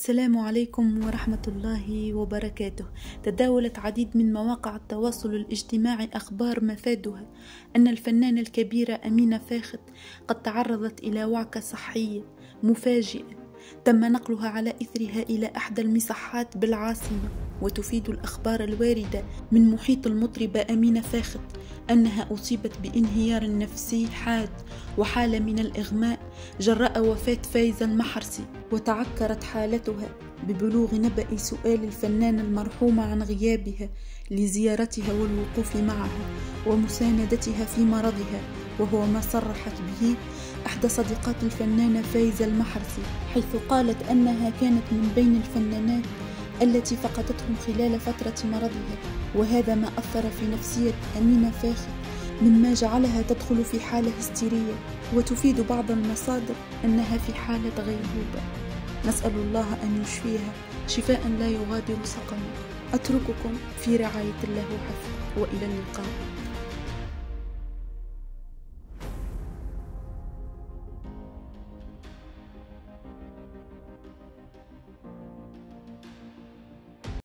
السلام عليكم ورحمة الله وبركاته. تداولت عديد من مواقع التواصل الاجتماعي أخبار مفادها أن الفنانة الكبيرة أمينة فاخت قد تعرضت إلى وعكة صحية مفاجئة تم نقلها على إثرها إلى إحدى المصحات بالعاصمة. وتفيد الأخبار الواردة من محيط المطربة أمينة فاخت أنها أصيبت بانهيار نفسي حاد وحالة من الإغماء جراء وفاة فايزة المحرسي، وتعكرت حالتها ببلوغ نبأ سؤال الفنانة المرحومة عن غيابها لزيارتها والوقوف معها ومساندتها في مرضها، وهو ما صرحت به إحدى صديقات الفنانة فايزة المحرسي، حيث قالت أنها كانت من بين الفنانات التي فقدتهم خلال فترة مرضها، وهذا ما أثر في نفسية أمينة فاخت مما جعلها تدخل في حالة هستيرية. وتفيد بعض المصادر أنها في حالة غيبوبة، نسأل الله أن يشفيها شفاء لا يغادر سقما. أترككم في رعاية الله وحفظه، وإلى اللقاء.